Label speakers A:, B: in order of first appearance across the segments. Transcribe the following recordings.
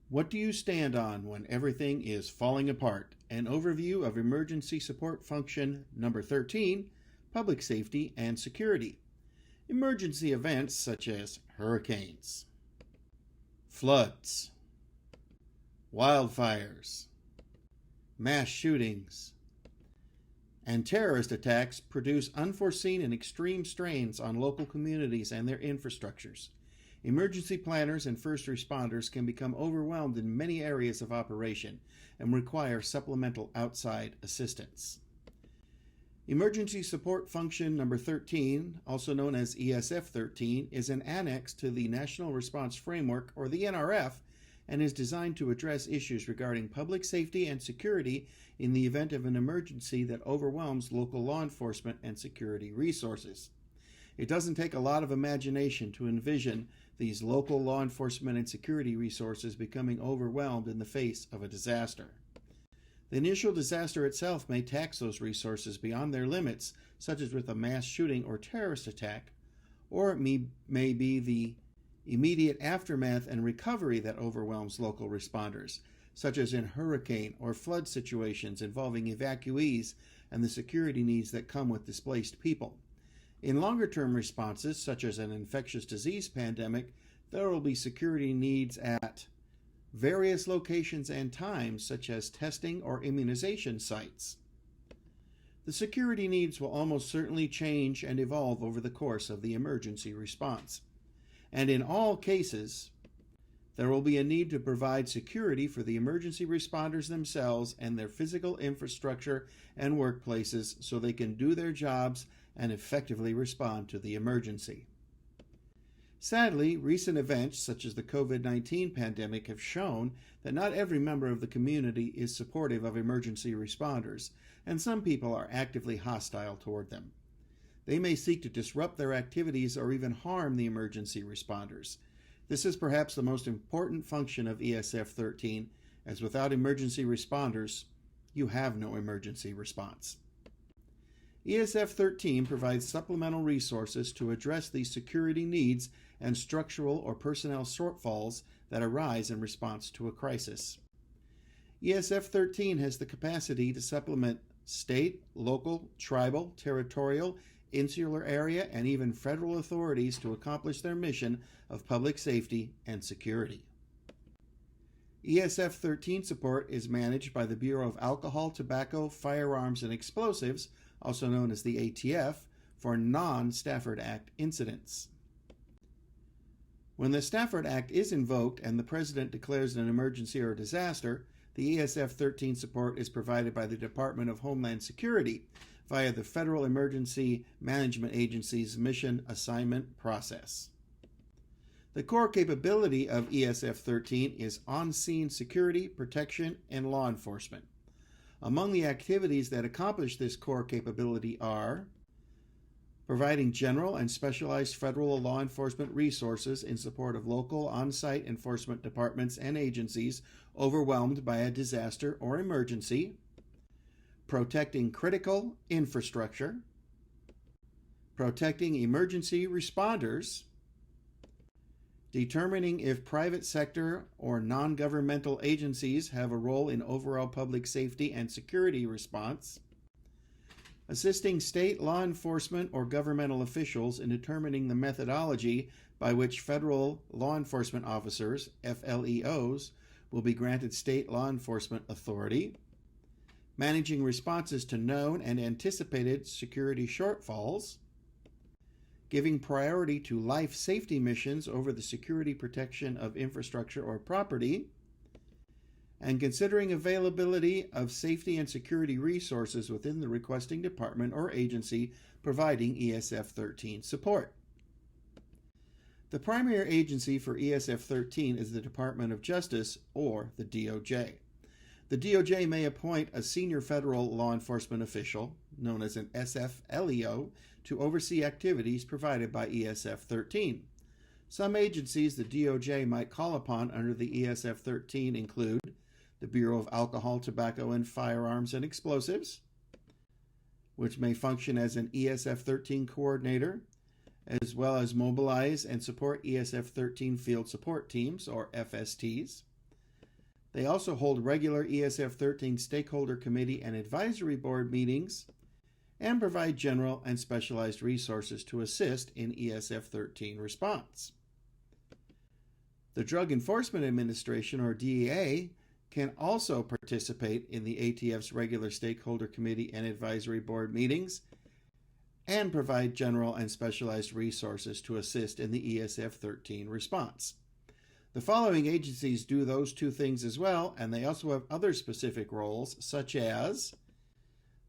A: What do you stand on when everything is falling apart? An overview of Emergency Support Function number 13, Public Safety and Security. Emergency events such as hurricanes, floods, wildfires, mass shootings, and terrorist attacks produce unforeseen and extreme strains on local communities and their infrastructures. Emergency planners and first responders can become overwhelmed in many areas of operation and require supplemental outside assistance. Emergency Support Function number 13, also known as ESF13, is an annex to the National Response Framework, or the NRF, and is designed to address issues regarding public safety and security in the event of an emergency that overwhelms local law enforcement and security resources. It doesn't take a lot of imagination to envision these local law enforcement and security resources becoming overwhelmed in the face of a disaster. The initial disaster itself may tax those resources beyond their limits, such as with a mass shooting or terrorist attack, or it may be the immediate aftermath and recovery that overwhelms local responders, such as in hurricane or flood situations involving evacuees and the security needs that come with displaced people. In longer-term responses, such as an infectious disease pandemic, there will be security needs at various locations and times, such as testing or immunization sites. The security needs will almost certainly change and evolve over the course of the emergency response. And in all cases, there will be a need to provide security for the emergency responders themselves and their physical infrastructure and workplaces so they can do their jobs and effectively respond to the emergency. Sadly, recent events such as the COVID-19 pandemic have shown that not every member of the community is supportive of emergency responders, and some people are actively hostile toward them. They may seek to disrupt their activities or even harm the emergency responders. This is perhaps the most important function of ESF13, as without emergency responders, you have no emergency response. ESF13 provides supplemental resources to address these security needs and structural or personnel shortfalls that arise in response to a crisis. ESF13 has the capacity to supplement state, local, tribal, territorial, insular area, and even federal authorities to accomplish their mission of public safety and security. ESF13 support is managed by the Bureau of Alcohol, Tobacco, Firearms, and Explosives, also known as the ATF, for non-Stafford Act incidents. When the Stafford Act is invoked and the President declares an emergency or disaster, the ESF13 support is provided by the Department of Homeland Security via the Federal Emergency Management Agency's mission assignment process. The core capability of ESF13 is on-scene security, protection, and law enforcement. Among the activities that accomplish this core capability are providing general and specialized federal law enforcement resources in support of local on-site enforcement departments and agencies overwhelmed by a disaster or emergency, protecting critical infrastructure, protecting emergency responders, determining if private sector or non-governmental agencies have a role in overall public safety and security response, assisting state law enforcement or governmental officials in determining the methodology by which federal law enforcement officers, FLEOs, will be granted state law enforcement authority, managing responses to known and anticipated security shortfalls, giving priority to life safety missions over the security protection of infrastructure or property, and considering availability of safety and security resources within the requesting department or agency providing ESF13 support. The primary agency for ESF13 is the Department of Justice, or the DOJ. The DOJ may appoint a senior federal law enforcement official, known as an SFLEO, to oversee activities provided by ESF13. Some agencies the DOJ might call upon under the ESF13 include the Bureau of Alcohol, Tobacco, and Firearms and Explosives, which may function as an ESF13 coordinator, as well as mobilize and support ESF13 field support teams, or FSTs. They also hold regular ESF13 Stakeholder Committee and Advisory Board meetings and provide general and specialized resources to assist in ESF13 response. The Drug Enforcement Administration, or DEA, can also participate in the ATF's regular Stakeholder Committee and Advisory Board meetings and provide general and specialized resources to assist in the ESF13 response. The following agencies do those two things as well, and they also have other specific roles, such as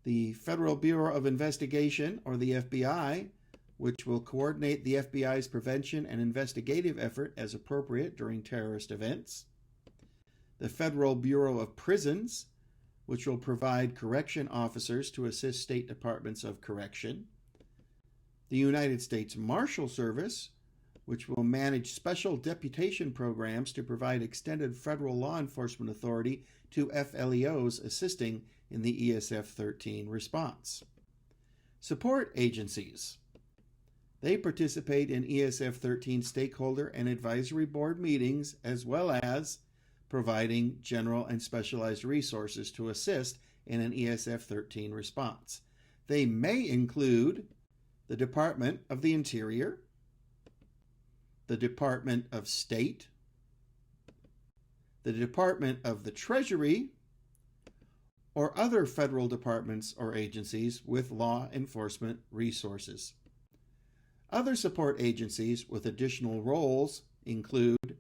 A: the Federal Bureau of Investigation, or the FBI, which will coordinate the FBI's prevention and investigative effort as appropriate during terrorist events. The Federal Bureau of Prisons, which will provide correction officers to assist state departments of correction. The United States Marshal Service, which will manage special deputation programs to provide extended federal law enforcement authority to FLEOs assisting in the ESF13 response. Support agencies. They participate in ESF13 stakeholder and advisory board meetings, as well as providing general and specialized resources to assist in an ESF13 response. They may include the Department of the Interior, the Department of State, the Department of the Treasury, or other federal departments or agencies with law enforcement resources. Other support agencies with additional roles include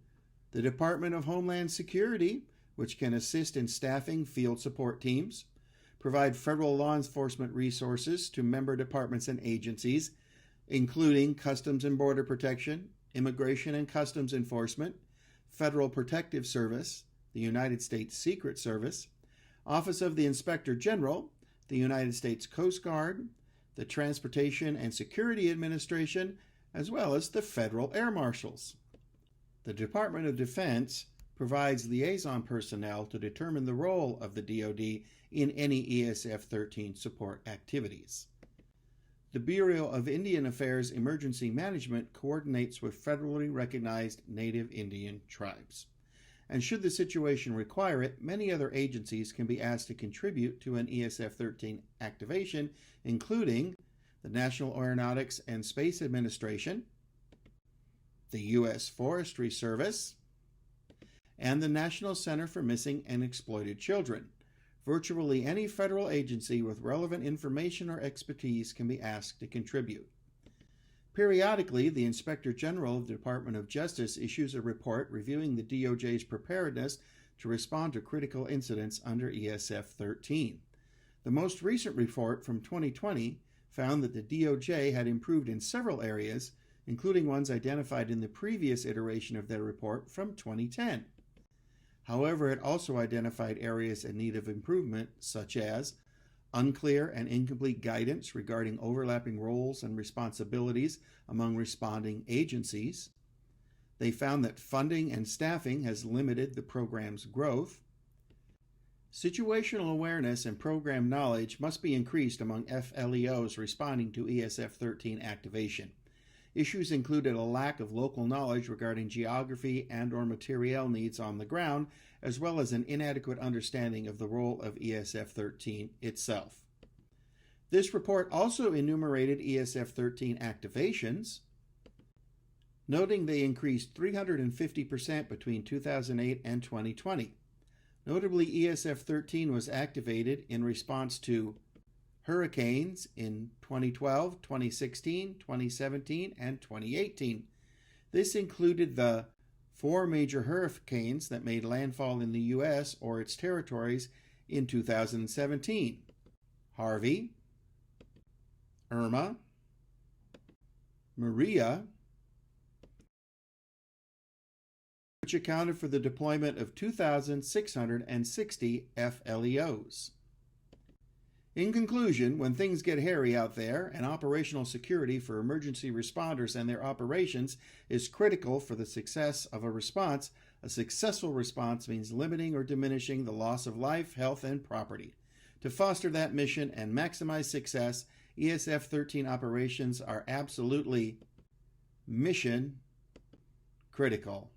A: the Department of Homeland Security, which can assist in staffing field support teams, provide federal law enforcement resources to member departments and agencies, including Customs and Border Protection, Immigration and Customs Enforcement, Federal Protective Service, the United States Secret Service, Office of the Inspector General, the United States Coast Guard, the Transportation and Security Administration, as well as the Federal Air Marshals. The Department of Defense provides liaison personnel to determine the role of the DoD in any ESF13 support activities. The Bureau of Indian Affairs Emergency Management coordinates with federally recognized Native Indian tribes. And should the situation require it, many other agencies can be asked to contribute to an ESF13 activation, including the National Aeronautics and Space Administration, the U.S. Forestry Service, and the National Center for Missing and Exploited Children. Virtually any federal agency with relevant information or expertise can be asked to contribute. Periodically, the Inspector General of the Department of Justice issues a report reviewing the DOJ's preparedness to respond to critical incidents under ESF13. The most recent report from 2020 found that the DOJ had improved in several areas, including ones identified in the previous iteration of their report from 2010. However, it also identified areas in need of improvement, such as unclear and incomplete guidance regarding overlapping roles and responsibilities among responding agencies. They found that funding and staffing has limited the program's growth. Situational awareness and program knowledge must be increased among FLEOs responding to ESF13 activation. Issues included a lack of local knowledge regarding geography and/or materiel needs on the ground, as well as an inadequate understanding of the role of ESF13 itself. This report also enumerated ESF13 activations, noting they increased 350% between 2008 and 2020. Notably, ESF13 was activated in response to hurricanes in 2012, 2016, 2017, and 2018. This included the 4 major hurricanes that made landfall in the U.S. or its territories in 2017: Harvey, Irma, Maria, which accounted for the deployment of 2,660 FLEOs. In conclusion, when things get hairy out there, and operational security for emergency responders and their operations is critical for the success of a response, a successful response means limiting or diminishing the loss of life, health, and property. To foster that mission and maximize success, ESF13 operations are absolutely mission critical.